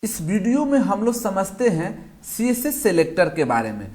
इस वीडियो में हम लोग समझते हैं सीएसएस सिलेक्टर के बारे में।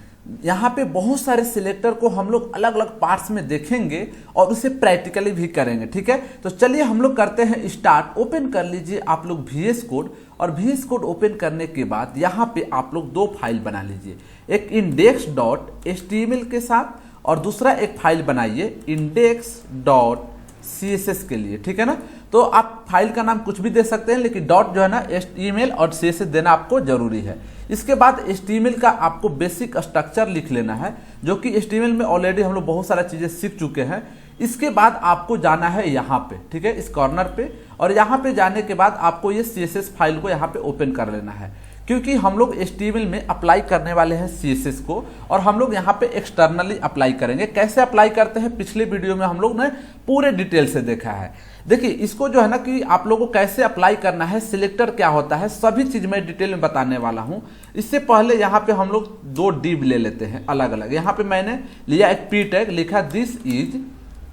यहाँ पे बहुत सारे सिलेक्टर को हम लोग अलग अलग पार्ट्स में देखेंगे और उसे प्रैक्टिकली भी करेंगे। ठीक है, तो चलिए हम लोग करते हैं स्टार्ट। ओपन कर लीजिए आप लोग VS कोड, और VS कोड ओपन करने के बाद यहाँ पे आप लोग दो फाइल बना लीजिए, एक index.html के साथ और दूसरा एक फाइल बनाइए index.css के लिए। ठीक है ना, तो आप फाइल का नाम कुछ भी दे सकते हैं, लेकिन डॉट जो है ना HTML और CSS देना आपको जरूरी है। इसके बाद HTML का आपको बेसिक स्ट्रक्चर लिख लेना है, जो कि HTML में ऑलरेडी हम लोग बहुत सारा चीजें सीख चुके हैं। इसके बाद आपको जाना है यहाँ पे, ठीक है, इस कॉर्नर पे, और यहाँ पे जाने के बाद आपको ये CSS फाइल को यहाँ पे ओपन कर लेना है, क्योंकि हम लोग HTML में अप्लाई करने वाले हैं CSS को, और हम लोग यहाँ पे एक्सटर्नली अप्लाई करेंगे। कैसे अप्लाई करते हैं पिछले वीडियो में हम लोग ने पूरे डिटेल से देखा है। देखिए इसको जो है ना कि आप लोगों को कैसे अप्लाई करना है, सिलेक्टर क्या होता है, सभी चीज मैं डिटेल में बताने वाला हूं। इससे पहले यहाँ पे हम लोग दो डिव ले लेते हैं अलग अलग। यहाँ पे मैंने लिया एक P टैग, लिखा दिस इज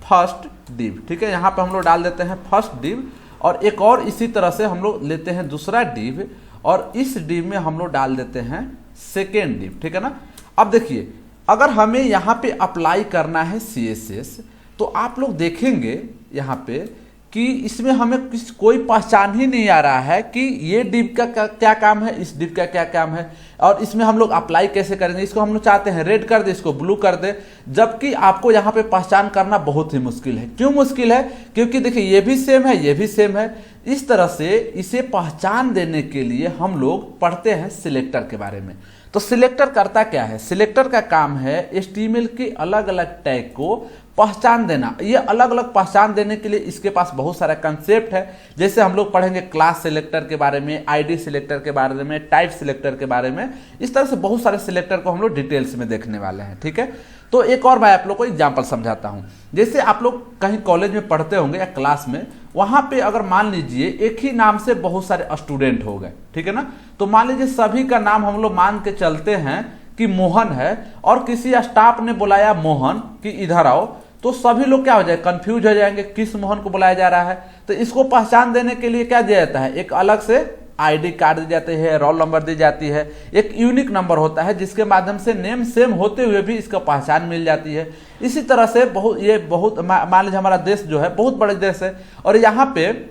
फर्स्ट डिव। ठीक है, यहाँ पे हम लोग डाल देते हैं फर्स्ट डिव, और एक और इसी तरह से हम लोग लेते हैं दूसरा डिव, और इस डिव में हम लोग डाल देते हैं सेकेंड डिव। ठीक है ना, अब देखिए अगर हमें यहाँ पे अप्लाई करना है CSS, तो आप लोग देखेंगे यहाँ पे कि इसमें हमें कोई पहचान ही नहीं आ रहा है कि ये डिव का क्या काम है, इस डिव का क्या काम है, और इसमें हम लोग अप्लाई कैसे करेंगे। इसको हम लोग चाहते हैं रेड कर दे, इसको ब्लू कर दे, जबकि आपको यहाँ पे पहचान करना बहुत ही मुश्किल है। क्यों मुश्किल है? क्योंकि देखिए ये भी सेम है, ये भी सेम है। इस तरह से इसे पहचान देने के लिए हम लोग पढ़ते हैं सिलेक्टर के बारे में। तो सिलेक्टर करता क्या है? सिलेक्टर का काम है HTML के अलग अलग टैग को पहचान देना। ये अलग अलग पहचान देने के लिए इसके पास बहुत सारा कंसेप्ट है, जैसे हम लोग पढ़ेंगे क्लास सिलेक्टर के बारे में, ID सिलेक्टर के बारे में, टाइप सिलेक्टर के बारे में। इस तरह से बहुत सारे सिलेक्टर को हम लोग डिटेल्स में देखने वाले हैं। ठीक है, तो एक और मैं आप लोग को एग्जाम्पल समझाता हूँ। जैसे आप लोग कहीं कॉलेज में पढ़ते होंगे या क्लास में, वहां पे अगर मान लीजिए एक ही नाम से बहुत सारे स्टूडेंट हो गए, ठीक है ना, तो मान लीजिए सभी का नाम हम लोग मान के चलते हैं कि मोहन है, और किसी स्टाफ ने बुलाया मोहन कि इधर आओ, तो सभी लोग क्या हो जाए, कंफ्यूज हो जाएंगे किस मोहन को बुलाया जा रहा है। तो इसको पहचान देने के लिए क्या दिया जाता है, एक अलग से ID कार्ड दी जाती है, रोल नंबर दी जाती है, एक यूनिक नंबर होता है जिसके माध्यम से नेम सेम होते हुए भी इसका पहचान मिल जाती है। इसी तरह से बहुत मान लीजिए हमारा देश जो है बहुत बड़ा देश है, और यहाँ पे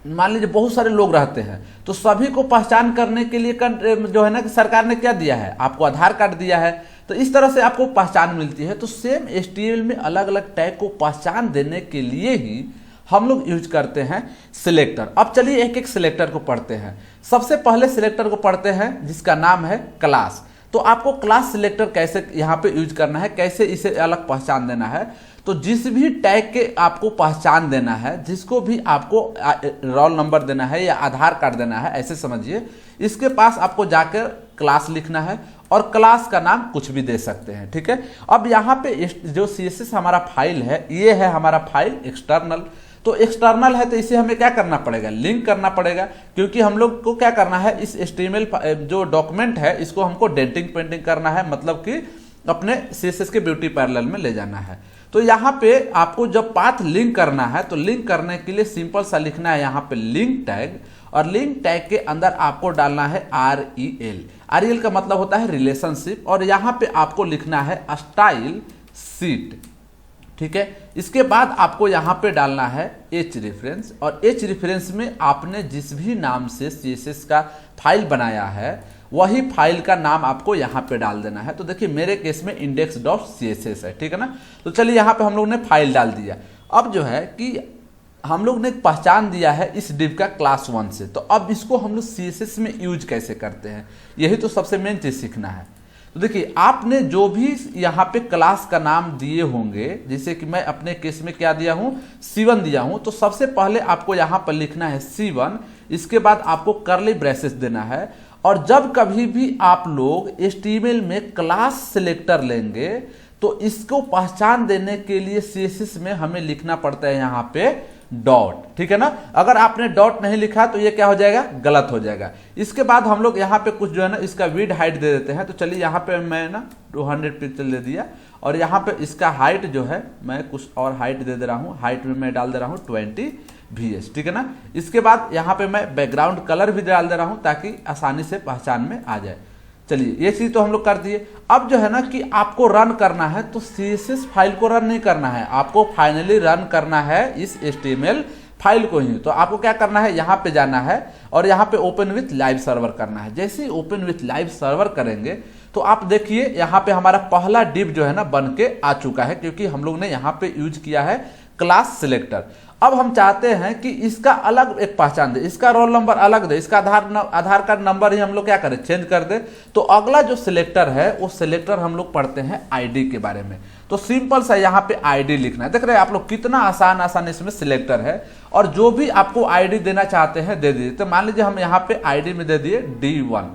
मान लीजिए बहुत सारे लोग रहते हैं, तो सभी को पहचान करने के लिए जो है ना सरकार ने क्या दिया है, आपको आधार कार्ड दिया है। तो इस तरह से आपको पहचान मिलती है। तो सेम HTML में अलग अलग टैग को पहचान देने के लिए ही हम लोग यूज करते हैं सिलेक्टर। अब चलिए एक एक सिलेक्टर को पढ़ते हैं। सबसे पहले सिलेक्टर को पढ़ते हैं जिसका नाम है क्लास। तो आपको क्लास सिलेक्टर कैसे यहाँ पे यूज करना है, कैसे इसे अलग पहचान देना है। तो जिस भी टैग के आपको पहचान देना है, जिसको भी आपको रोल नंबर देना है या आधार कार्ड देना है, ऐसे समझिए, इसके पास आपको जाकर क्लास लिखना है, और क्लास का नाम कुछ भी दे सकते हैं। ठीक है, अब यहाँ पे जो CSS हमारा फाइल है, ये है हमारा फाइल एक्सटर्नल। तो एक्सटर्नल है तो इसे हमें क्या करना पड़ेगा, लिंक करना पड़ेगा, क्योंकि हम लोग को क्या करना है, इस HTML जो डॉक्यूमेंट है इसको हमको डेंटिंग पेंटिंग करना है, मतलब कि अपने CSS के ब्यूटी पैरेलल में ले जाना है। तो यहाँ पे आपको जब पाथ लिंक करना है, तो लिंक करने के लिए सिंपल सा लिखना है यहाँ पे लिंक टैग, और लिंक टैग के अंदर आपको डालना है REL। REL का मतलब होता है रिलेशनशिप, और यहाँ पे आपको लिखना है स्टाइल शीट। ठीक है, इसके बाद आपको यहाँ पे डालना है H रेफरेंस, और H रेफरेंस में आपने जिस भी नाम से CSS का फाइल बनाया है वही फाइल का नाम आपको यहाँ पे डाल देना है। तो देखिए मेरे केस में index.css है। ठीक है ना, तो चलिए यहाँ पे हम लोग ने फाइल डाल दिया। अब जो है कि हम लोग ने पहचान दिया है इस डिव का क्लास 1 से, तो अब इसको हम लोग CSS में यूज कैसे करते हैं, यही तो सबसे मेन चीज सीखना है। तो देखिए आपने जो भी यहाँ पे क्लास का नाम दिए होंगे, जैसे कि मैं अपने केस में क्या दिया हूँ, C1 दिया हूँ, तो सबसे पहले आपको यहाँ पर लिखना है C1, इसके बाद आपको कर्ली ब्रेसेस देना है। और जब कभी भी आप लोग HTML में क्लास सिलेक्टर लेंगे, तो इसको पहचान देने के लिए CSS में हमें लिखना पड़ता है यहाँ पे डॉट। ठीक है ना, अगर आपने डॉट नहीं लिखा तो ये क्या हो जाएगा, गलत हो जाएगा। इसके बाद हम लोग यहाँ पे कुछ जो है ना इसका विड्थ हाइट दे देते हैं। तो चलिए यहाँ पे मैं ना 200 पिक्सल दे दिया, और यहाँ पे इसका हाइट जो है मैं कुछ और हाइट दे रहा हूँ, हाइट में मैं डाल दे रहा हूँ 20 VS, ठीक है ना। इसके बाद यहाँ पे मैं बैकग्राउंड कलर भी डाल दे रहा हूँ ताकि आसानी से पहचान में आ जाए। चलिए ये चीज तो हम लोग कर दिए। अब जो है ना कि आपको रन करना है तो CSS फाइल को रन नहीं करना है, आपको फाइनली रन करना है इस HTML फाइल को ही। तो आपको क्या करना है, यहाँ पे जाना है और यहाँ पे ओपन विथ लाइव सर्वर करना है। जैसे ही ओपन विथ लाइव सर्वर करेंगे तो आप देखिए यहाँ पे हमारा पहला डिव जो है ना बन के आ चुका है, क्योंकि हम लोग ने यहाँ पे यूज किया है क्लास सिलेक्टर। अब हम चाहते हैं कि इसका अलग एक पहचान दे, इसका रोल नंबर अलग दे, इसका आधार कार्ड नंबर ही हम लोग क्या करें, चेंज कर दे। तो अगला जो सिलेक्टर है वो सिलेक्टर हम लोग पढ़ते हैं आईडी के बारे में। तो सिंपल सा यहाँ पे आईडी लिखना है। देख रहे हैं आप लोग कितना आसान इसमें सिलेक्टर है, और जो भी आपको आईडी देना चाहते हैं दे दीजिए। तो मान लीजिए हम यहाँ पे आईडी में दे दिए D1,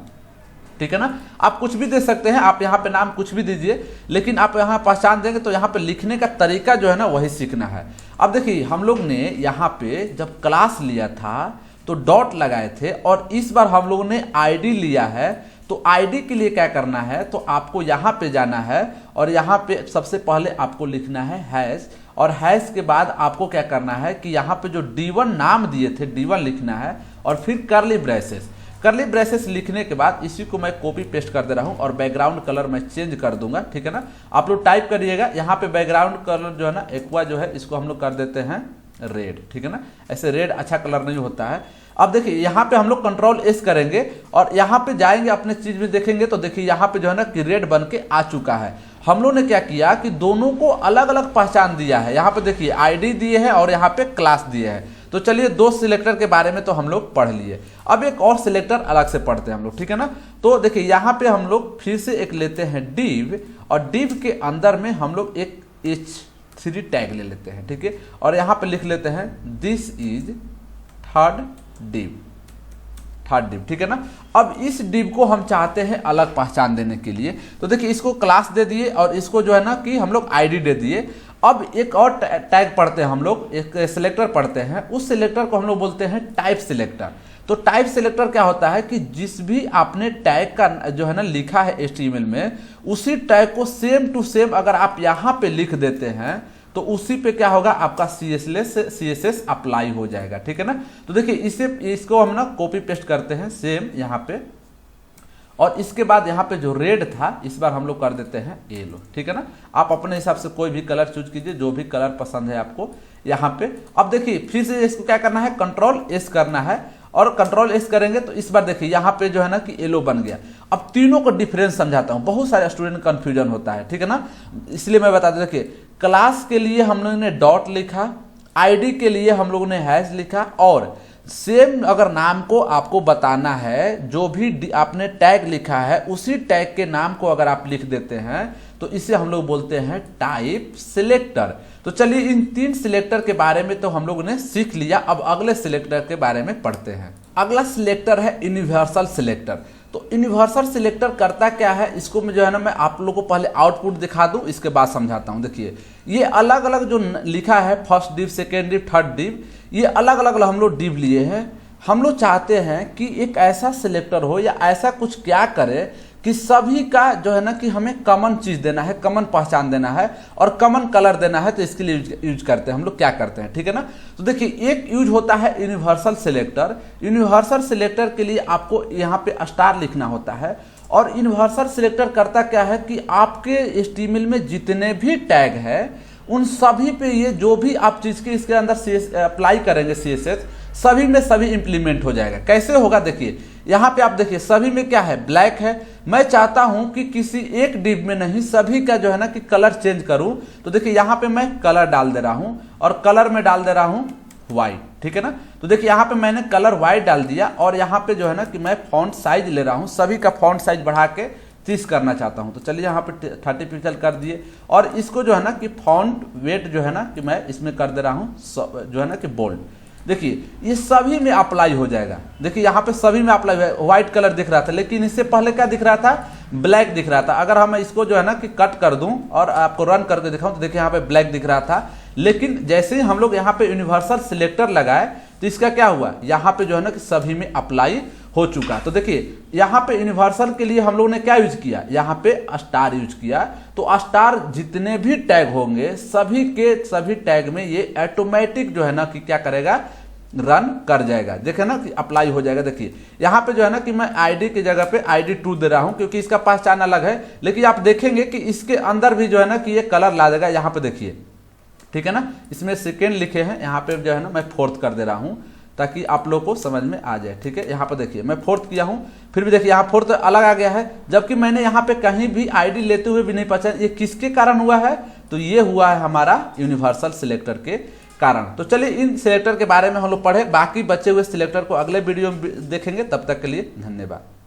ठीक है ना। आप कुछ भी दे सकते हैं, आप यहाँ पे नाम कुछ भी दीजिए, लेकिन आप यहाँ पहचान देंगे तो यहाँ पे लिखने का तरीका जो है ना वही सीखना है। अब देखिए हम लोग ने यहाँ पे जब क्लास लिया था तो डॉट लगाए थे, और इस बार हम लोगों ने आईडी लिया है। तो आईडी के लिए क्या करना है, तो आपको यहाँ पे जाना है और यहाँ पे सबसे पहले आपको लिखना है हैश, और हैश के बाद आपको क्या करना है कि यहाँ पे जो D1 नाम दिए थे D1 लिखना है, और फिर कर्ली ब्रेसेस लिखने के बाद इसी को मैं कॉपी पेस्ट कर दे रहा हूँ, और बैकग्राउंड कलर मैं चेंज कर दूंगा, ठीक है ना। आप लोग टाइप करिएगा। यहाँ पे बैकग्राउंड कलर जो है ना एक्वा जो है इसको हम लोग कर देते हैं रेड, ठीक है ना। ऐसे रेड अच्छा कलर नहीं होता है। अब देखिए यहाँ पे हम लोग Ctrl+S करेंगे और यहाँ पे जाएंगे अपने चीज में देखेंगे तो देखिए यहाँ पे जो है ना कि रेड बन के आ चुका है। हम लोग ने क्या किया कि दोनों को अलग अलग पहचान दिया है। यहाँ पे देखिए आईडी दिए हैं और यहाँ पे क्लास दिए हैं। तो चलिए दो सिलेक्टर के बारे में तो हम लोग पढ़ लिए, अब एक और सिलेक्टर अलग से पढ़ते हैं हम लोग, ठीक है ना। तो देखिए यहाँ पे हम लोग फिर से एक लेते हैं div, और div के अंदर में हम लोग एक H3 टैग ले लेते हैं, ठीक है। और यहाँ पे लिख लेते हैं दिस इज थर्ड डिव, ठीक है ना। अब इस डिव को हम चाहते हैं अलग पहचान देने के लिए, तो देखिए इसको क्लास दे दिए और इसको जो है ना कि हम लोग आईडी दे दिए। अब एक और टैग पढ़ते हैं हम लोग, एक सिलेक्टर पढ़ते हैं, उस सिलेक्टर को हम लोग बोलते हैं टाइप सिलेक्टर। तो टाइप सिलेक्टर क्या होता है कि जिस भी आपने टैग का जो है ना लिखा है HTML में, उसी टैग को सेम टू सेम अगर आप यहाँ पे लिख देते हैं तो उसी पे क्या होगा, आपका CSS अप्लाई हो जाएगा, ठीक है ना। तो देखिए इसको हम ना कॉपी पेस्ट करते हैं सेम यहाँ पे, और इसके बाद यहाँ पे जो रेड था इस बार हम लोग कर देते हैं येलो, ठीक है ना। आप अपने हिसाब से कोई भी कलर चूज कीजिए, जो भी कलर पसंद है आपको यहाँ पे। अब देखिए फिर से इसको क्या करना है, Ctrl+S करना है, और Ctrl+S करेंगे तो इस बार देखिए यहाँ पे जो है ना कि येलो बन गया। अब तीनों को डिफरेंस समझाता हूँ, बहुत सारे स्टूडेंट कंफ्यूजन होता है, ठीक है ना, इसलिए मैं बता दूं। देखिए क्लास के लिए हम लोगों ने डॉट लिखा, आईडी के लिए हम लोगों ने हैश लिखा, और सेम अगर नाम को आपको बताना है, जो भी आपने टैग लिखा है उसी टैग के नाम को अगर आप लिख देते हैं तो इसे हम लोग बोलते हैं टाइप सिलेक्टर। तो चलिए इन तीन सिलेक्टर के बारे में तो हम लोगों ने सीख लिया। अब अगले सिलेक्टर के बारे में पढ़ते हैं। अगला सिलेक्टर है यूनिवर्सल सिलेक्टर। तो यूनिवर्सल सिलेक्टर करता क्या है, इसको मैं जो है ना मैं आप लोगों को पहले आउटपुट दिखा दूं, इसके बाद समझाता हूं। देखिए ये अलग अलग जो लिखा है, first div, second div, third div, ये अलग अलग हम लोग डिव लिए हैं। हम लोग चाहते हैं कि एक ऐसा सिलेक्टर हो या ऐसा कुछ क्या करे कि सभी का जो है ना कि हमें कॉमन चीज देना है, कॉमन पहचान देना है और कॉमन कलर देना है। तो इसके लिए यूज करते हैं हम लोग, क्या करते हैं, ठीक है ना। तो देखिए एक यूज होता है यूनिवर्सल सिलेक्टर। यूनिवर्सल सिलेक्टर के लिए आपको यहाँ पे स्टार लिखना होता है, और यूनिवर्सल सिलेक्टर करता क्या है कि आपके HTML में जितने भी टैग है उन सभी पे ये जो भी आप चीज के इसके अंदर अप्लाई करेंगे CSS, सभी में सभी इंप्लीमेंट हो जाएगा। कैसे होगा, देखिए यहाँ पे आप देखिए सभी में क्या है, ब्लैक है। मैं चाहता हूं कि किसी एक डिव में नहीं, सभी का जो है ना कि कलर चेंज करूं। तो देखिए यहाँ पे मैं कलर डाल दे रहा हूं, और कलर में डाल दे रहा हूं व्हाइट, ठीक है ना। तो देखिए यहाँ पे मैंने कलर व्हाइट डाल दिया, और यहाँ पे जो है ना कि मैं फॉन्ट साइज ले रहा हूँ, सभी का फॉन्ट साइज बढ़ा के 30 करना चाहता हूं। तो चलिए यहाँ पे 30 पिक्सल कर दिए, और इसको जो है ना कि फॉन्ट वेट जो है ना कि मैं इसमें कर दे रहा हूँ जो है ना कि बोल्ड। देखिए ये सभी में अप्लाई हो जाएगा। देखिए यहाँ पे सभी में अप्लाई हुआ, व्हाइट कलर दिख रहा था, लेकिन इससे पहले क्या दिख रहा था, ब्लैक दिख रहा था। अगर हम इसको जो है ना कि कट कर दूं और आपको रन करके दिखाऊं तो देखिए यहाँ पे ब्लैक दिख रहा था, लेकिन जैसे ही हम लोग यहाँ पे यूनिवर्सल सिलेक्टर लगाए तो इसका क्या हुआ, यहाँ पे जो है ना कि सभी में अप्लाई हो चुका। तो देखिए यहाँ पे यूनिवर्सल के लिए हम लोग ने क्या यूज किया, यहाँ पे स्टार यूज किया। तो स्टार जितने भी टैग होंगे सभी के सभी टैग में ये ऑटोमेटिक जो है ना कि क्या करेगा, रन कर जाएगा। देखे ना कि अप्लाई हो जाएगा। देखिए यहाँ पे जो है ना कि मैं आईडी की जगह पे ID2 दे रहा हूँ क्योंकि इसका पहचान अलग है, लेकिन आप देखेंगे कि इसके अंदर भी जो है ना कि ये कलर ला देगा। यहाँ पे देखिए, ठीक है ना, इसमें सेकेंड लिखे हैं, यहाँ पे जो है ना मैं 4th कर दे रहा हूँ ताकि आप लोग को समझ में आ जाए। ठीक है, यहाँ पे देखिए मैं 4th किया हूँ, फिर भी देखिए यहाँ 4th अलग आ गया है, जबकि मैंने यहाँ पे कहीं भी आईडी लेते हुए भी नहीं पहचान। ये किसके कारण हुआ है? तो ये हुआ है हमारा यूनिवर्सल सिलेक्टर के कारण। तो चलिए इन सिलेक्टर के बारे में हम लोग पढ़े, बाकी बचे हुए सिलेक्टर को अगले वीडियो में देखेंगे। तब तक के लिए धन्यवाद।